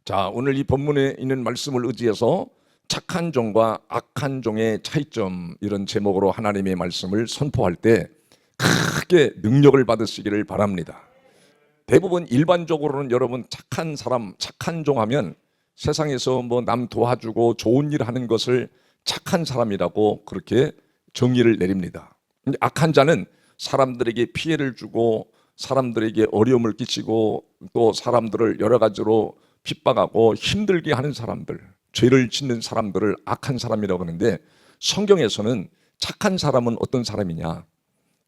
자, 오늘 이 본문에 있는 말씀을 의지해서 착한 종과 악한 종의 차이점, 이런 제목으로 하나님의 말씀을 선포할 때 크게 능력을 받으시기를 바랍니다. 대부분 일반적으로는 여러분 착한 사람, 착한 종 하면 세상에서 뭐 남 도와주고 좋은 일 하는 것을 착한 사람이라고 그렇게 정의를 내립니다. 근데 악한 자는 사람들에게 피해를 주고 사람들에게 어려움을 끼치고 또 사람들을 여러 가지로 핍박하고 힘들게 하는 사람들, 죄를 짓는 사람들을 악한 사람이라고 하는데, 성경에서는 착한 사람은 어떤 사람이냐?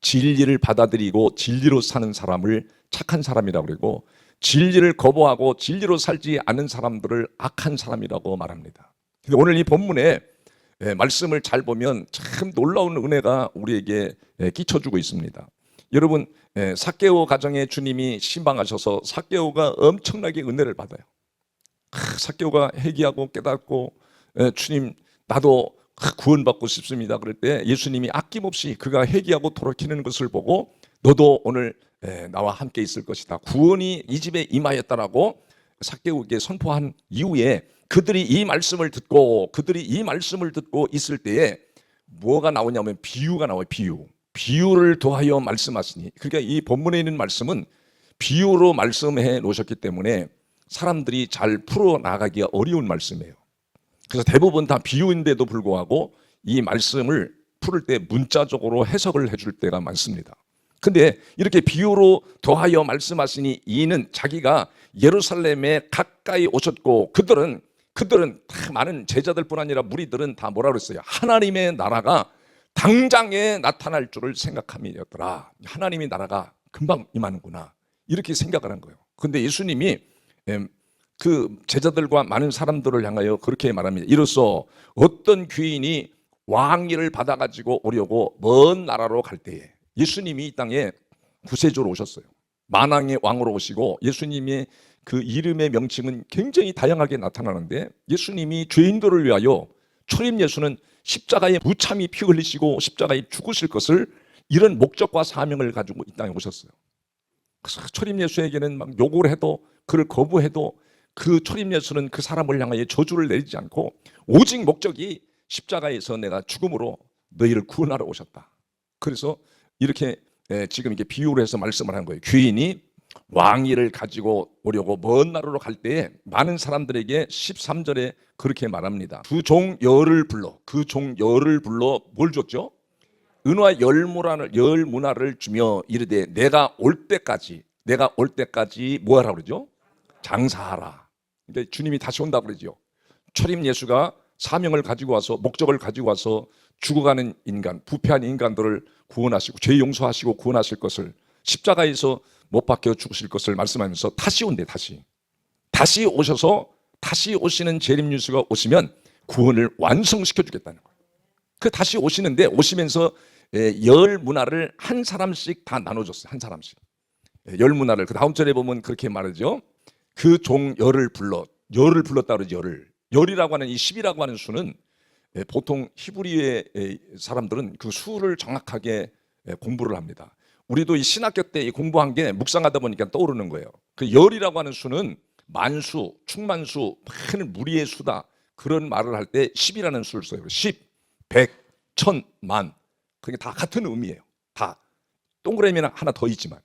진리를 받아들이고 진리로 사는 사람을 착한 사람이라고 그러고, 진리를 거부하고 진리로 살지 않는 사람들을 악한 사람이라고 말합니다. 근데 오늘 이 본문에 말씀을 잘 보면 참 놀라운 은혜가 우리에게 끼쳐주고 있습니다. 여러분, 삭개오 가정에 주님이 신방하셔서 삭개오가 엄청나게 은혜를 받아요. 삭개오가 회개하고 깨닫고 주님, 나도 구원받고 싶습니다. 그럴 때 예수님이 아낌없이 그가 회개하고 돌이키는 것을 보고 너도 오늘 나와 함께 있을 것이다, 구원이 이 집에 임하였다라고 삭개오에게 선포한 이후에 그들이 이 말씀을 듣고 있을 때에 뭐가 나오냐면 비유가 나와요. 비유를 더하여 말씀하시니. 그러니까 이 본문에 있는 말씀은 비유로 말씀해 놓으셨기 때문에 사람들이 잘 풀어나가기가 어려운 말씀이에요. 그래서 대부분 다 비유인데도 불구하고 이 말씀을 풀을 때 문자적으로 해석을 해줄 때가 많습니다. 근데 이렇게 비유로 더하여 말씀하시니, 이는 자기가 예루살렘에 가까이 오셨고 그들은 다 많은 제자들뿐 아니라 무리들은 다 뭐라 그랬어요? 하나님의 나라가 당장에 나타날 줄을 생각함이었더라. 하나님의 나라가 금방 임하는구나, 이렇게 생각을 한 거예요. 근데 예수님이 그 제자들과 많은 사람들을 향하여 그렇게 말합니다. 이로써 어떤 귀인이 왕위를 받아가지고 오려고 먼 나라로 갈 때에, 예수님이 이 땅에 구세주로 오셨어요. 만왕의 왕으로 오시고, 예수님의 그 이름의 명칭은 굉장히 다양하게 나타나는데, 예수님이 죄인들을 위하여 초림 예수는 십자가에 무참히 피 흘리시고 십자가에 죽으실 것을, 이런 목적과 사명을 가지고 이 땅에 오셨어요. 그래서 초림 예수에게는 막 욕을 해도, 그를 거부해도 그 초림 예수는 그 사람을 향하여 저주를 내리지 않고 오직 목적이 십자가에서 내가 죽음으로 너희를 구원하러 오셨다. 그래서 이렇게 지금 이게 비유를 해서 말씀을 한 거예요. 귀인이 왕위를 가지고 오려고 먼 나라로 갈 때에 많은 사람들에게 13절에 그렇게 말합니다. 그 종 열을 불러 뭘 줬죠? 은과 열문화를 주며 이르되 내가 올 때까지 뭐 하라 그러죠? 장사하라. 그러니까 주님이 다시 온다고 그러죠. 초림 예수가 사명을 가지고 와서, 목적을 가지고 와서 죽어가는 인간, 부패한 인간들을 구원하시고 죄 용서하시고 구원하실 것을, 십자가에서 못 박혀 죽으실 것을 말씀하면서 다시 온대. 다시 오셔서, 다시 오시는 재림 예수가 오시면 구원을 완성시켜 주겠다는 거예요. 그 다시 오시는데, 오시면서 열 문화를 한 사람씩 다 나눠줬어요. 한 사람씩 열 문화를. 그 다음 절에 보면 그렇게 말하죠. 그 종 열을 불렀다 그러죠. 열이라고 하는, 이 10이라고 하는 수는 보통 히브리의 사람들은 그 수를 정확하게 공부를 합니다. 우리도 이 신학교 때 공부한 게 묵상하다 보니까 떠오르는 거예요. 그 열이라고 하는 수는 만수, 충만수, 많은 무리의 수다, 그런 말을 할 때 10이라는 수를 써요. 10, 100, 1000, 만. 그게 다 같은 의미예요. 다 동그라미는 하나 더 있지만.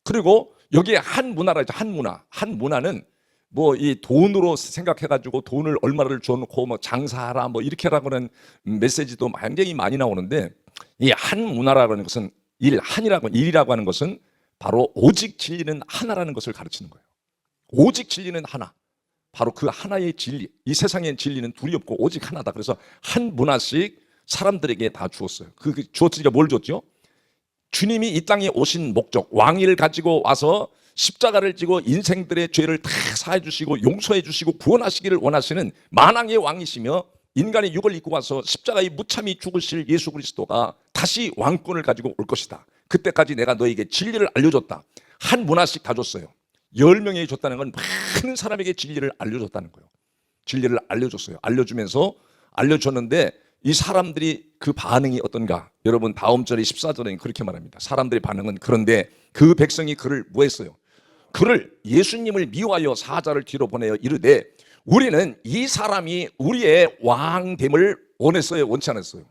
그리고 여기에 한 문화라 했죠. 한 문화는 뭐 이 돈으로 생각해가지고 돈을 얼마를 줘놓고 뭐 장사하라 뭐 이렇게 하라고는 메시지도 굉장히 많이 나오는데, 이 한 문화라고 하는 것은 일이라고 하는 것은 바로 오직 진리는 하나라는 것을 가르치는 거예요. 오직 진리는 하나. 바로 그 하나의 진리. 이 세상의 진리는 둘이 없고 오직 하나다. 그래서 한 문화씩 사람들에게 다 주었어요. 주었으니까 뭘 줬죠? 주님이 이 땅에 오신 목적, 왕위를 가지고 와서 십자가를 지고 인생들의 죄를 다 사해 주시고 용서해 주시고 구원하시기를 원하시는 만왕의 왕이시며, 인간의 육을 입고 와서 십자가에 무참히 죽으실 예수 그리스도가 다시 왕권을 가지고 올 것이다. 그때까지 내가 너에게 진리를 알려줬다. 한 문화씩 다 줬어요. 10명에게 줬다는 건 많은 사람에게 진리를 알려줬다는 거예요. 진리를 알려줬어요. 알려줬는데 이 사람들이 그 반응이 어떤가? 여러분, 다음 절에 14절에 그렇게 말합니다. 사람들의 반응은, 그런데 그 백성이 그를 뭐 했어요? 그를 예수님을 미워하여 사자를 뒤로 보내어 이르되 우리는 이 사람이 우리의 왕됨을 원했어요, 원치 않았어요?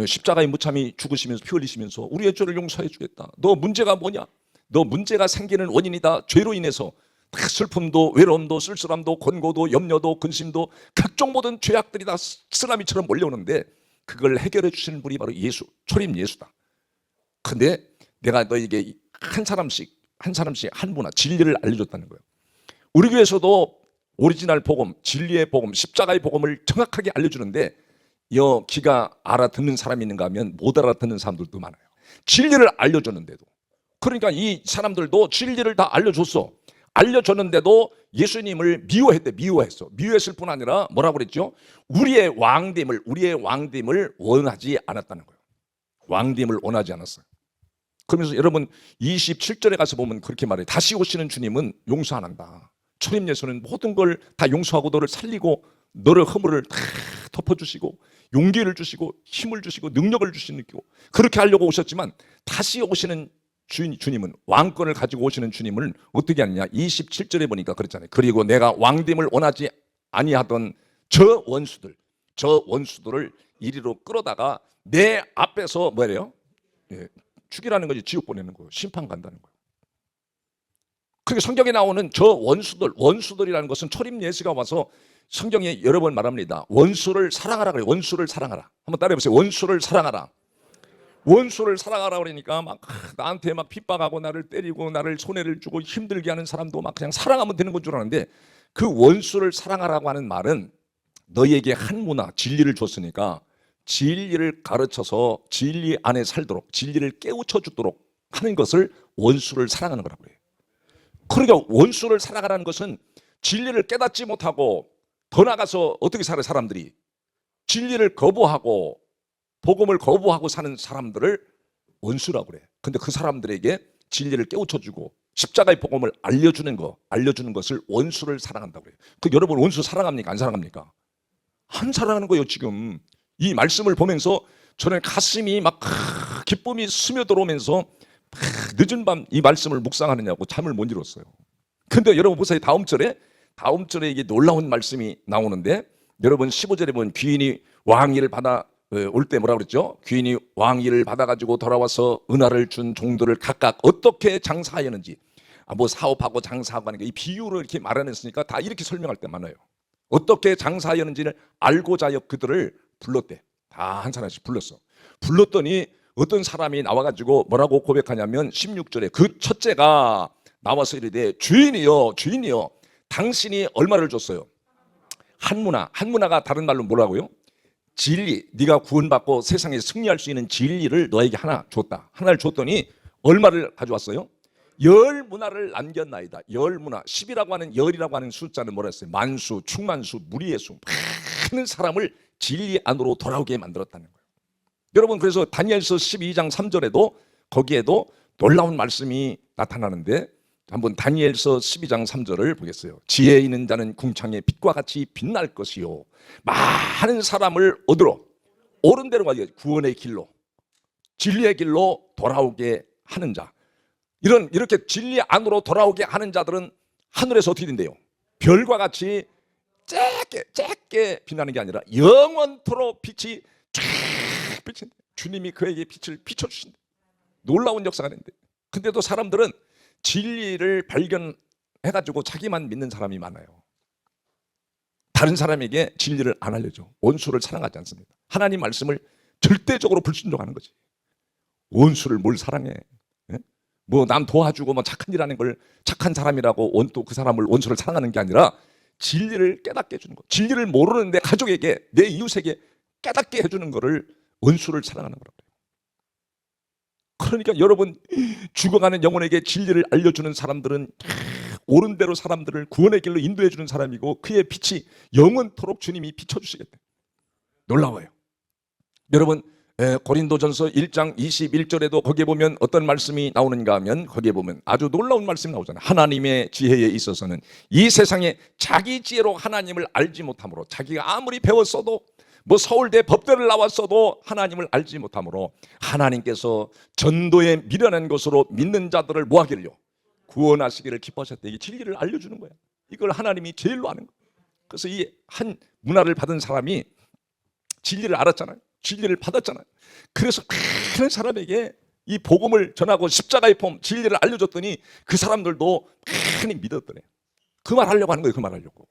십자가에 무참히 죽으시면서 피 흘리시면서 우리의 죄를 용서해 주겠다. 너 문제가 뭐냐? 너 문제가 생기는 원인이다. 죄로 인해서 다 슬픔도 외로움도 쓸쓸함도 권고도 염려도 근심도 각종 모든 죄악들이 다 쓰나미처럼 몰려오는데 그걸 해결해 주시는 분이 바로 예수, 초림 예수다. 근데 내가 너에게 한 사람씩 한 문화 진리를 알려줬다는 거예요. 우리 교회에서도 오리지널 복음, 진리의 복음, 십자가의 복음을 정확하게 알려주는데 귀가 알아듣는 사람이 있는가 하면 못 알아듣는 사람들도 많아요. 진리를 알려줬는데도. 그러니까 이 사람들도 진리를 다 알려줬는데도 예수님을 미워했어. 미워했을 뿐 아니라 뭐라고 그랬죠? 우리의 왕됨을 원하지 않았다는 거예요. 왕됨을 원하지 않았어요. 그러면서 여러분 27절에 가서 보면 그렇게 말해요. 다시 오시는 주님은 용서 안 한다. 초림 예수는 모든 걸 다 용서하고 너를 살리고 너를 허물을 다 덮어주시고 용기를 주시고 힘을 주시고 능력을 주시는 거 그렇게 하려고 오셨지만 다시 오시는 주님은 왕권을 가지고 오시는 주님을 어떻게 하느냐 27절에 보니까 그랬잖아요. 그리고 내가 왕됨을 원하지 아니하던 저 원수들을 이리로 끌어다가 내 앞에서 뭐래요? 죽이라는 거지. 지옥 보내는 거예요. 심판 간다는 거예요. 그게 성경에 나오는 저 원수들이라는 것은 초림 예수가 와서 성경에 여러 번 말합니다. 원수를 사랑하라 그래요. 원수를 사랑하라. 한번 따라해보세요. 원수를 사랑하라. 원수를 사랑하라 그러니까 막 나한테 막 핍박하고 나를 때리고 나를 손해를 주고 힘들게 하는 사람도 막 그냥 사랑하면 되는 건 줄 알았는데 그 원수를 사랑하라고 하는 말은 너희에게 한 문화 진리를 줬으니까 진리를 가르쳐서 진리 안에 살도록 진리를 깨우쳐 주도록 하는 것을 원수를 사랑하는 거라고 해요. 그러니까 원수를 사랑하라는 것은 진리를 깨닫지 못하고 더 나가서 어떻게 살아요? 사람들이 진리를 거부하고 복음을 거부하고 사는 사람들을 원수라고 그래. 근데 그 사람들에게 진리를 깨우쳐주고 십자가의 복음을 알려주는 것을 원수를 사랑한다고 그래요. 그 여러분 원수 사랑합니까? 안 사랑합니까? 안 사랑하는 거예요. 지금 이 말씀을 보면서 저는 가슴이 막 기쁨이 스며들어오면서 늦은 밤 이 말씀을 묵상하느냐고 잠을 못 이뤘어요. 근데 여러분 보세요. 다음 절에 이게 놀라운 말씀이 나오는데 여러분 15절에 보면 귀인이 왕위를 받아 올 때 뭐라 그랬죠? 귀인이 왕위를 받아가지고 돌아와서 은화를 준 종들을 각각 어떻게 장사하였는지 뭐 사업하고 장사하고 하는 게 이 비유를 이렇게 말해냈으니까 다 이렇게 설명할 때 많아요. 어떻게 장사하였는지를 알고자 하여 그들을 불렀대. 다 한 사람씩 불렀더니 어떤 사람이 나와가지고 뭐라고 고백하냐면 16절에 그 첫째가 나와서 이르되 주인이여 당신이 얼마를 줬어요? 한 문화가 다른 말로 뭐라고요? 진리, 네가 구원받고 세상에 승리할 수 있는 진리를 너에게 하나 줬다. 하나를 줬더니 얼마를 가져왔어요? 10문화를 남겼나이다. 10문화. 10이라고 하는 열이라고 하는 숫자는 뭐라 했어요? 만수, 충만수, 무리의 수. 많은 사람을 진리 안으로 돌아오게 만들었다는 거예요. 여러분 그래서 다니엘서 12장 3절에도 거기에도 놀라운 말씀이 나타나는데 한번 다니엘서 12장 3절을 보겠어요. 지혜 있는 자는 궁창의 빛과 같이 빛날 것이요 많은 사람을 얻으러 옳은 대로 가게 구원의 길로 진리의 길로 돌아오게 하는 자 이렇게 진리 안으로 돌아오게 하는 자들은 하늘에서 어떻게 된대요? 별과 같이 짧게 빛나는 게 아니라 영원토록 빛이 쫙 비친다. 주님이 그에게 빛을 비춰주신다. 놀라운 역사가 되는데 근데도 사람들은 진리를 발견해가지고 자기만 믿는 사람이 많아요. 다른 사람에게 진리를 안 알려줘. 원수를 사랑하지 않습니다. 하나님 말씀을 절대적으로 불순종하는 거지. 원수를 뭘 사랑해? 뭐 남 도와주고 뭐 착한 일 하는 걸 착한 사람이라고 또 그 사람을 원수를 사랑하는 게 아니라 진리를 깨닫게 해주는 거. 진리를 모르는데 가족에게 내 이웃에게 깨닫게 해주는 거를 원수를 사랑하는 거라고 해요. 그러니까 여러분 죽어가는 영혼에게 진리를 알려주는 사람들은 옳은 대로 사람들을 구원의 길로 인도해 주는 사람이고 그의 빛이 영원토록 주님이 비춰주시겠대. 놀라워요. 여러분 고린도전서 1장 21절에도 거기에 보면 어떤 말씀이 나오는가 하면 거기에 보면 아주 놀라운 말씀이 나오잖아요. 하나님의 지혜에 있어서는 이 세상에 자기 지혜로 하나님을 알지 못함으로 자기가 아무리 배웠어도 뭐 서울대 법대를 나왔어도 하나님을 알지 못함으로 하나님께서 전도에 미련한 것으로 믿는 자들을 뭐하길요? 구원하시기를 기뻐하셨대. 이게 진리를 알려주는 거야. 이걸 하나님이 제일로 아는 거야. 그래서 이 한 문화를 받은 사람이 진리를 알았잖아요. 진리를 받았잖아요. 그래서 많은 사람에게 이 복음을 전하고 십자가의 폼, 진리를 알려줬더니 그 사람들도 많이 믿었더래. 그 말 하려고 하는 거예요. 그 말 하려고.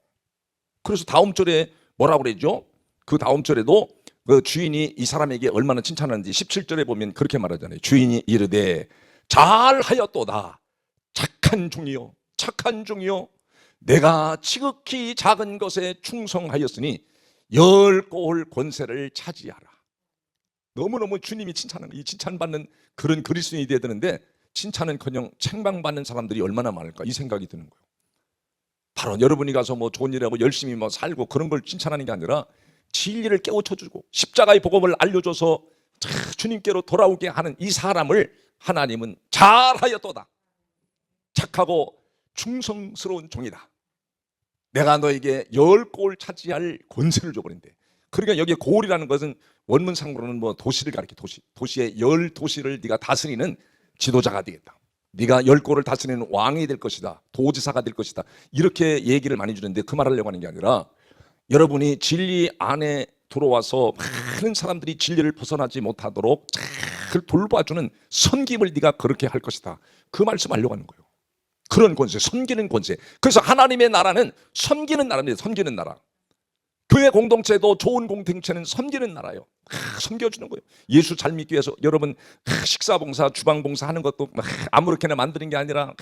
그래서 다음 절에 뭐라고 그랬죠? 그 다음 절에도 그 주인이 이 사람에게 얼마나 칭찬하는지 17절에 보면 그렇게 말하잖아요. 주인이 이르되 잘하였도다. 착한 종이요, 착한 종이요. 내가 지극히 작은 것에 충성하였으니 10고을 권세를 차지하라. 너무너무 주님이 칭찬하는 거예요. 이 칭찬받는 그런 그리스도인이 되어야 되는데 칭찬은커녕 책망받는 사람들이 얼마나 많을까 이 생각이 드는 거예요. 바로 여러분이 가서 뭐 좋은 일하고 열심히 뭐 살고 그런 걸 칭찬하는 게 아니라 진리를 깨우쳐주고 십자가의 복음을 알려줘서 주님께로 돌아오게 하는 이 사람을 하나님은 잘하였도다. 착하고 충성스러운 종이다. 내가 너에게 10고을 차지할 권세를 줘버린대. 그러니까 여기에 고을이라는 것은 원문상으로는 뭐 도시를 가리켜. 도시의 10도시를 네가 다스리는 지도자가 되겠다. 네가 10고을을 다스리는 왕이 될 것이다. 도지사가 될 것이다. 이렇게 얘기를 많이 주는데 그 말을 하려고 하는 게 아니라 여러분이 진리 안에 들어와서 많은 사람들이 진리를 벗어나지 못하도록 잘 돌봐주는 섬김을 네가 그렇게 할 것이다. 그 말씀하려고 하는 거예요. 그런 권세, 섬기는 권세. 그래서 하나님의 나라는 섬기는 나라입니다. 섬기는 나라. 교회 공동체도 좋은 공동체는 섬기는 나라예요. 섬겨주는 거예요. 예수 잘 믿기 위해서 여러분 식사 봉사, 주방 봉사 하는 것도 아무렇게나 만드는 게 아니라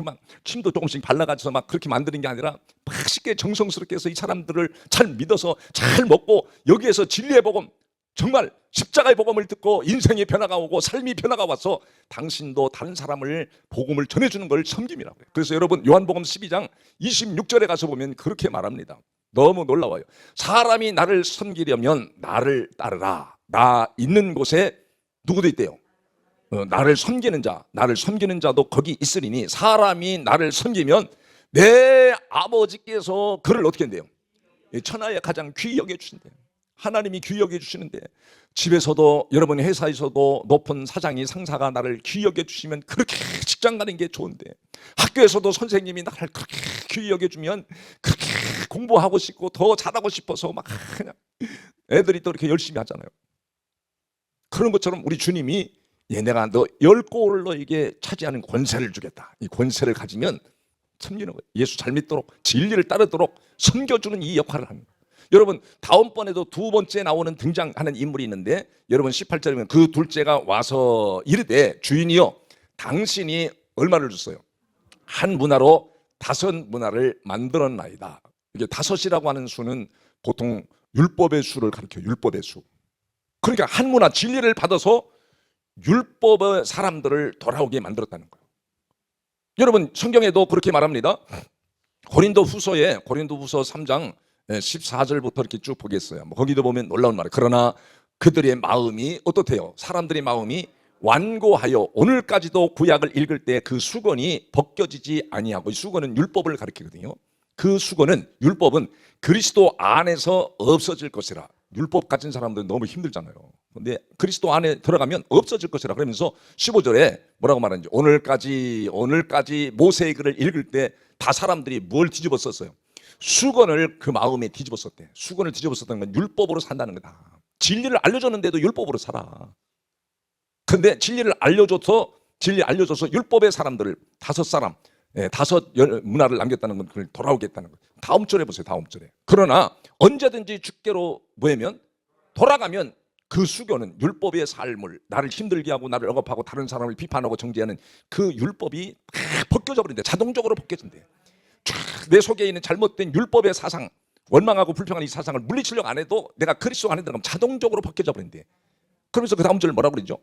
막 침도 조금씩 발라가지고 막 그렇게 만드는 게 아니라 막 쉽게 정성스럽게 해서 이 사람들을 잘 믿어서 잘 먹고 여기에서 진리의 복음, 정말 십자가의 복음을 듣고 인생의 변화가 오고 삶이 변화가 와서 당신도 다른 사람을 복음을 전해주는 걸 섬김이라고 해요. 그래서 여러분 요한복음 12장 26절에 가서 보면 그렇게 말합니다. 너무 놀라워요. 사람이 나를 섬기려면 나를 따르라. 나 있는 곳에 누구도 있대요. 나를 섬기는 자, 나를 섬기는 자도 거기 있으리니 사람이 나를 섬기면 내 아버지께서 그를 어떻게 한대요? 천하에 가장 귀히 여겨주신대요. 하나님이 귀히 여겨주시는데 집에서도 여러분 회사에서도 높은 사장이 상사가 나를 귀히 여겨주시면 그렇게 직장 가는 게 좋은데 학교에서도 선생님이 나를 그렇게 귀히 여겨주면 그렇게 공부하고 싶고 더 잘하고 싶어서 막 그냥 애들이 또 이렇게 열심히 하잖아요. 그런 것처럼 우리 주님이 내가 너 10고을 너에게 차지하는 권세를 주겠다. 이 권세를 가지면 섬기는 거예요. 예수 잘 믿도록 진리를 따르도록 섬겨주는 이 역할을 하는 거예요. 여러분 다음번에도 두 번째 나오는 등장하는 인물이 있는데 여러분 18절에 보면 그 둘째가 와서 이르되 주인이여 당신이 얼마를 줬어요? 한 문화로 5문화를 만들었나이다. 이게 5이라고 하는 수는 보통 율법의 수를 가리켜요. 율법의 수. 그러니까 한 문화 진리를 받아서 율법의 사람들을 돌아오게 만들었다는 거예요. 여러분 성경에도 그렇게 말합니다. 고린도후서 3장 14절부터 이렇게 쭉 보겠어요. 거기도 보면 놀라운 말이에요. 그러나 그들의 마음이 어떻대요? 사람들의 마음이 완고하여 오늘까지도 구약을 읽을 때 그 수건이 벗겨지지 아니하고, 이 수건은 율법을 가리키거든요. 그 수건은, 율법은 그리스도 안에서 없어질 것이라. 율법 가진 사람들은 너무 힘들잖아요. 근데 그리스도 안에 들어가면 없어질 것이라 그러면서 15절에 뭐라고 말하는지, 오늘까지 모세의 글을 읽을 때 다 사람들이 뭘 뒤집어 썼어요? 수건을 그 마음에 뒤집어 썼대. 수건을 뒤집어 썼다는 건 율법으로 산다는 거다. 진리를 알려줬는데도 율법으로 살아. 근데 진리를 알려줘서 율법의 사람들을 5사람, 5 문화를 남겼다는 건 그걸 돌아오겠다는 거예요. 다음 절에 보세요. 다음 절에. 그러나 언제든지 주께로 뭐냐면 돌아가면 그 수교는 율법의 삶을, 나를 힘들게 하고 나를 억압하고 다른 사람을 비판하고 정죄하는 그 율법이 다 벗겨져 버린대. 자동적으로 벗겨진대. 내 속에 있는 잘못된 율법의 사상, 원망하고 불평하는 이 사상을 물리치려고 안 해도 내가 그리스도 안에 들어가면 자동적으로 벗겨져 버린대. 그러면서 그 다음 절 뭐라고 그러죠?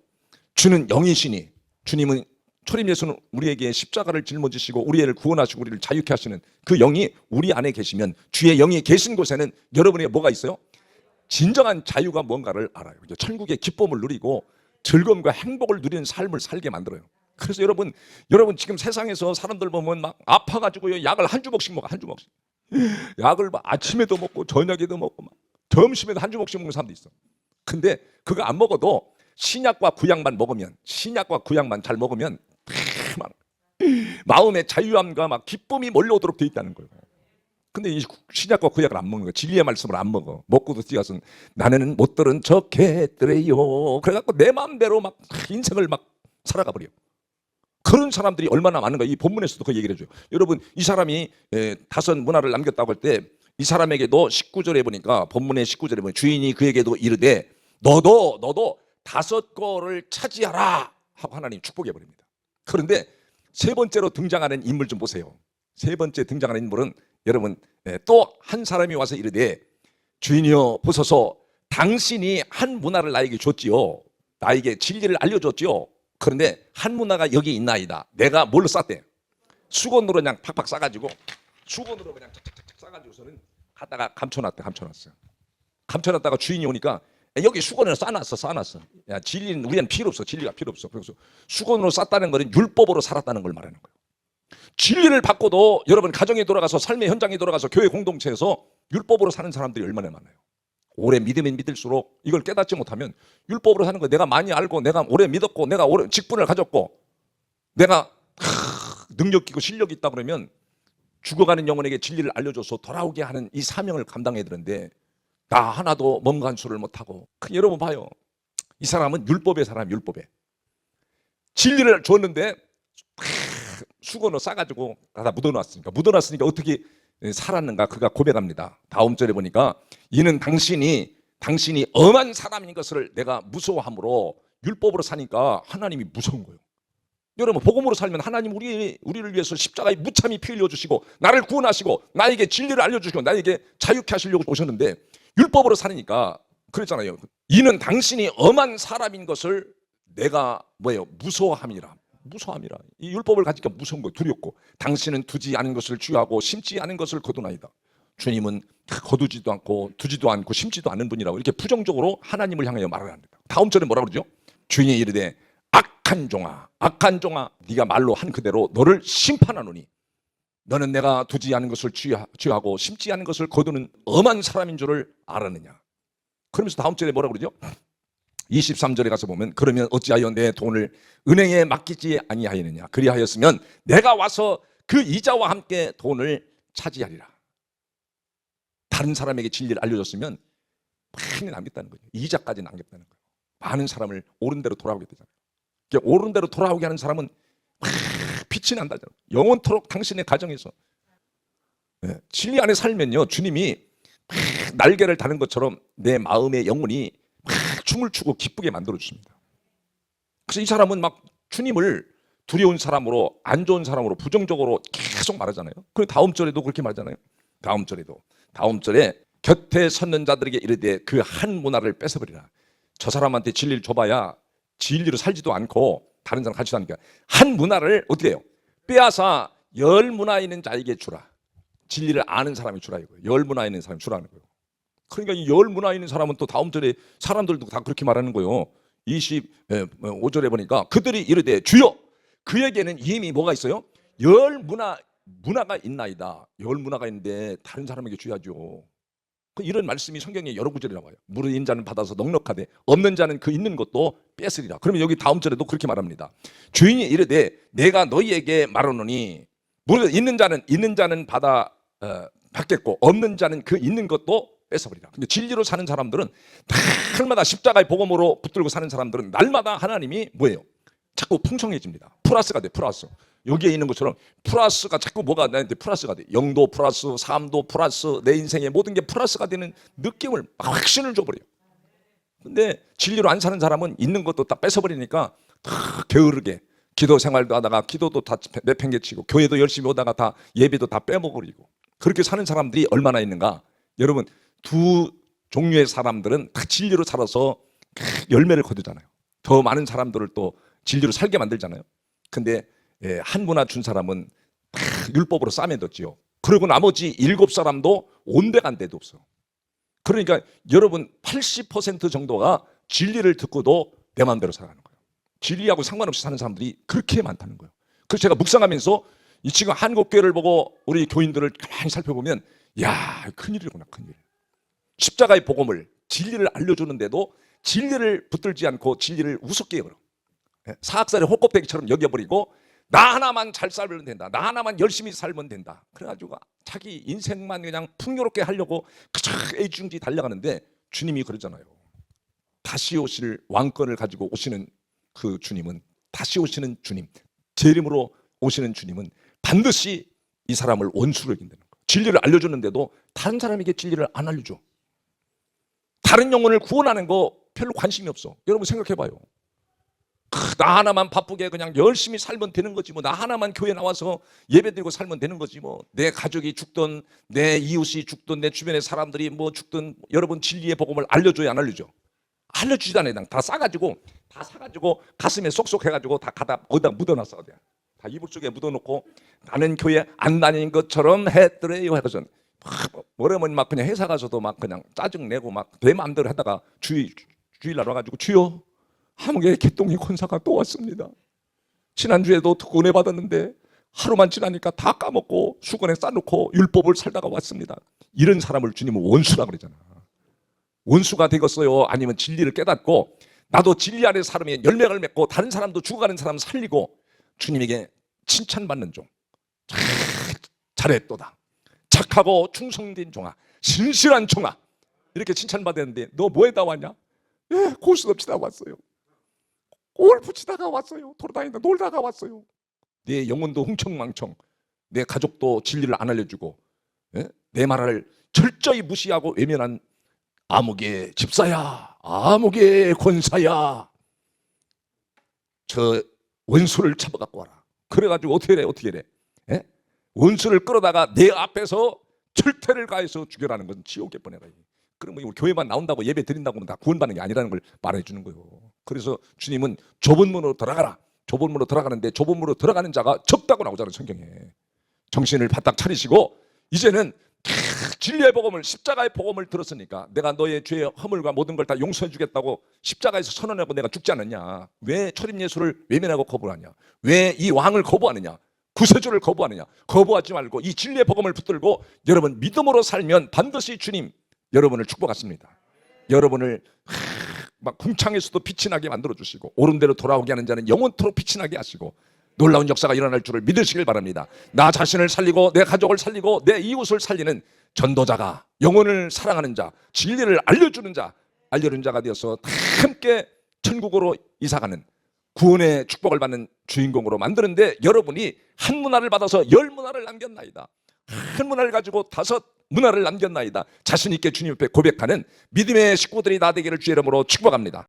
주는 영이시니, 주님은 초림 예수는 우리에게 십자가를 짊어지시고 우리를 구원하시고 우리를 자유케 하시는 그 영이 우리 안에 계시면, 주의 영이 계신 곳에는 여러분에게 뭐가 있어요? 진정한 자유가 뭔가를 알아요. 천국의 기쁨을 누리고 즐거움과 행복을 누리는 삶을 살게 만들어요. 그래서 여러분 지금 세상에서 사람들 보면 막 아파가지고요, 약을 한 주먹씩 먹어. 한 주먹씩. 약을 막 아침에도 먹고 저녁에도 먹고 막 점심에도 한 주먹씩 먹는 사람도 있어. 근데 그거 안 먹어도 신약과 구약만 잘 먹으면 마음의 자유함과 막 기쁨이 몰려오도록 돼 있다는 거예요. 근데 이 신약과 구약을 안 먹는 거야. 진리의 말씀을 안 먹어. 먹고도 뛰어서 나는 못 들은 저 개들이요. 그래갖고 내 마음대로 막 인생을 막 살아가 버려. 그런 사람들이 얼마나 많은가. 이 본문에서도 그 얘기를 해줘요. 여러분, 이 사람이 다섯 문화를 남겼다고 할 때 이 사람에게도 19절에 보니까, 본문의 19절에 보면 주인이 그에게도 이르되 너도 다섯 거를 차지하라 하고 하나님 축복해 버립니다. 그런데 세 번째로 등장하는 인물 좀 보세요. 세 번째 등장하는 인물은 여러분, 또 한 사람이 와서 이르되 주인이여 보소서, 당신이 한 문화를 나에게 줬지요. 나에게 진리를 알려줬지요. 그런데 한 문화가 여기 있나이다. 내가 뭘로 쌌대? 수건으로 그냥 팍팍 싸가지고, 수건으로 그냥 착착착 싸가지고서는 갖다가 감춰놨어요. 감춰놨다가 주인이 오니까 여기 수건을 싸놨어. 야, 진리는 우리는 필요 없어. 진리가 필요 없어. 그래서 수건으로 쌌다는 것은 율법으로 살았다는 걸 말하는 거예요. 진리를 받고도 여러분, 가정에 돌아가서, 삶의 현장에 돌아가서, 교회 공동체에서 율법으로 사는 사람들이 얼마나 많아요. 오래 믿으면 믿을수록 이걸 깨닫지 못하면 율법으로 사는 거예요. 내가 많이 알고, 내가 오래 믿었고, 내가 오래 직분을 가졌고, 내가 능력 있고 실력이 있다 그러면 죽어가는 영혼에게 진리를 알려줘서 돌아오게 하는 이 사명을 감당해야 되는데, 나 하나도 몸간수를 못하고. 여러분 봐요. 이 사람은 율법의 사람, 율법에 진리를 줬는데 수건으로 싸가지고 다 묻어놨으니까 어떻게 살았는가. 그가 고백합니다. 다음 절에 보니까 이는 당신이 엄한 사람인 것을 내가 무서워함으로. 율법으로 사니까 하나님이 무서운 거예요. 여러분, 복음으로 살면 하나님 우리를 위해서 십자가에 무참히 피 흘려주시고 나를 구원하시고 나에게 진리를 알려주시고 나에게 자유케 하시려고 오셨는데, 율법으로 사니까 그랬잖아요. 이는 당신이 엄한 사람인 것을 내가 무서워함이라. 이 율법을 가지니까 무서운 거, 두렵고. 당신은 두지 않은 것을 주하고 심지 않은 것을 거두나이다. 주님은 거두지도 않고 두지도 않고 심지도 않은 분이라고 이렇게 부정적으로 하나님을 향하여 말을 합니다. 다음 절에 뭐라고 그러죠? 주인이 이르되 악한 종아, 네가 말로 한 그대로 너를 심판하노니 너는 내가 두지 않은 것을 취하고 심지 않은 것을 거두는 엄한 사람인 줄을 알았느냐. 그러면서 다음 절에 뭐라고 그러죠? 23절에 가서 보면 그러면 어찌하여 내 돈을 은행에 맡기지 아니하였느냐. 그리하였으면 내가 와서 그 이자와 함께 돈을 차지하리라. 다른 사람에게 진리를 알려줬으면 많이 남겼다는 거예요. 이자까지 남겼다는 거예요. 많은 사람을 옳은 대로 돌아오게 되잖아요. 옳은 대로 돌아오게 하는 사람은 빛이 난다잖아요. 영원토록 당신의 가정에서 진리 안에 살면요, 주님이 날개를 다는 것처럼 내 마음의 영혼이 춤을 추고 기쁘게 만들어 주십니다. 그래서 이 사람은 막 주님을 두려운 사람으로, 안 좋은 사람으로, 부정적으로 계속 말하잖아요. 그리고 다음 절에도 그렇게 말하잖아요. 다음 절에 곁에 섰는 자들에게 이르되 그 한 문화를 뺏어버리라. 저 사람한테 진리를 줘봐야 진리로 살지도 않고 다른 사람 같이 사니까 한 문화를 어떻게 해요? 빼앗아 10문화 있는 자에게 주라. 진리를 아는 사람이 주라 이거예요. 10문화 있는 사람이 주라는 거예요. 그러니까 이 10문화 있는 사람은 또 다음 절에 사람들도 다 그렇게 말하는 거예요. 25절에 보니까 그들이 이르되 주여, 그에게는 이미 뭐가 있어요? 10문화가 있나이다. 10문화가 있는데 다른 사람에게 줘야죠. 이런 말씀이 성경에 여러 구절에 나와요. 무르인 자는 받아서 넉넉하되 없는 자는 그 있는 것도 뺏으리라. 그러면 여기 다음 절에도 그렇게 말합니다. 주인이 이르되 내가 너희에게 말하노니 있는 자는 받겠고 없는 자는 그 있는 것도 뺏어버리라. 근데 진리로 사는 사람들은 날마다 십자가의 복음으로 붙들고 사는 사람들은 날마다 하나님이 뭐예요? 자꾸 풍성해집니다. 플러스가 돼, 플러스. 여기에 있는 것처럼 플러스가 자꾸 뭐가 나한테 플러스가 돼. 영도 플러스, 삶도 플러스, 내 인생의 모든 게 플러스가 되는 느낌을 확신을 줘버려요. 근데 진리로 안 사는 사람은 있는 것도 다 뺏어버리니까 다 게으르게 기도 생활도 하다가 기도도 다 내팽개치고 교회도 열심히 오다가 다 예배도 다 빼먹어버리고 그렇게 사는 사람들이 얼마나 있는가. 여러분, 두 종류의 사람들은 다 진리로 살아서 열매를 거두잖아요. 더 많은 사람들을 또 진리로 살게 만들잖아요. 근데 한 문화 준 사람은 율법으로 싸매뒀지요. 그리고 나머지 7사람도 온데가 안 데도 없어. 그러니까 여러분 80% 정도가 진리를 듣고도 내 마음대로 살아가는 거예요. 진리하고 상관없이 사는 사람들이 그렇게 많다는 거예요. 그래서 제가 묵상하면서 이 지금 한국교회를 보고 우리 교인들을 가만히 살펴보면 야, 큰일이구나, 큰일. 십자가의 복음을, 진리를 알려주는데도 진리를 붙들지 않고 진리를 우습게 여겨. 사악살의 호껍데기처럼 여겨버리고 나 하나만 잘 살면 된다. 나 하나만 열심히 살면 된다. 그래가지고 자기 인생만 그냥 풍요롭게 하려고 그저 애중지 달려가는데 주님이 그러잖아요. 다시 오실 왕권을 가지고 오시는 그 주님은, 다시 오시는 주님, 제 이름으로 오시는 주님은 반드시 이 사람을 원수로 이긴다는 거예요. 진리를 알려주는데도 다른 사람에게 진리를 안 알려줘. 다른 영혼을 구원하는 거 별로 관심이 없어. 여러분 생각해봐요. 나 하나만 바쁘게 그냥 열심히 살면 되는 거지 뭐. 나 하나만 교회 나와서 예배드리고 살면 되는 거지 뭐. 내 가족이 죽든 내 이웃이 죽든 내 주변의 사람들이 뭐 죽든 여러분 진리의 복음을 알려줘야 안 알려줘? 알려주지도 않아요. 다 싸가지고 가슴에 쏙쏙 해가지고 다 가다 어디다 묻어놨어. 다 이불 속에 묻어놓고 나는 교회 안 다니는 것처럼 했더래요 해서 뭐라면 막 그냥 회사 가서도 막 그냥 짜증내고 막 내 마음대로 하다가 주일날 와가지고 주여 함흥에 개똥이 권사가 또 왔습니다. 지난주에도 은혜 받았는데 하루만 지나니까 다 까먹고 수건에 싸놓고 율법을 살다가 왔습니다. 이런 사람을 주님은 원수라 그러잖아. 원수가 되겠어요? 아니면 진리를 깨닫고 나도 진리 안에 사람이 열매를 맺고 다른 사람도 죽어가는 사람 살리고 주님에게 칭찬받는 종. 잘했도다. 착하고 충성된 종아, 신실한 종아, 이렇게 칭찬받았는데 너 뭐에다 왔냐? 예, 고수 없이 다 왔어요. 골프 치다가 왔어요. 돌아다니다 놀다가 왔어요. 내 영혼도 흥청망청, 내 가족도 진리를 안 알려주고, 예? 내 말을 철저히 무시하고 외면한 아무개 집사야, 아무개 권사야, 저 원수를 잡아갖고 와라. 그래가지고 어떻게 해? 예? 원수를 끌어다가 내 앞에서 철퇴를 가해서 죽여라는 것은 지옥의 뻔해가. 그러면 이거 교회만 나온다고 예배 드린다고 다 구원받는 게 아니라는 걸 말해 주는 거예요. 그래서 주님은 좁은 문으로 들어가라. 좁은 문으로 들어가는데 좁은 문으로 들어가는 자가 적다고 나오잖아요, 성경에. 정신을 바짝 차리시고 이제는 진리의 복음을, 십자가의 복음을 들었으니까 내가 너의 죄의 허물과 모든 걸 다 용서해 주겠다고 십자가에서 선언하고 내가 죽지 않았냐? 왜 초림 예수를 외면하고 거부하냐? 왜 이 왕을 거부하느냐? 구세주를 거부하느냐? 거부하지 말고 이 진리의 복음을 붙들고 여러분 믿음으로 살면 반드시 주님 여러분을 축복하십니다. 여러분을 막 궁창에서도 빛이 나게 만들어 주시고 옳은 대로 돌아오게 하는 자는 영원토록 빛이 나게 하시고 놀라운 역사가 일어날 줄을 믿으시길 바랍니다. 나 자신을 살리고 내 가족을 살리고 내 이웃을 살리는 전도자가, 영혼을 사랑하는 자, 진리를 알려주는 자, 알려주는 자가 되어서 다 함께 천국으로 이사가는 구원의 축복을 받는 주인공으로 만드는데 여러분이 한 문화를 받아서 10문화를 남겼나이다. 한 문화를 가지고 5문화를 남겼나이다. 자신 있게 주님 앞에 고백하는 믿음의 식구들이 다 되기를 주의 이름으로 축복합니다.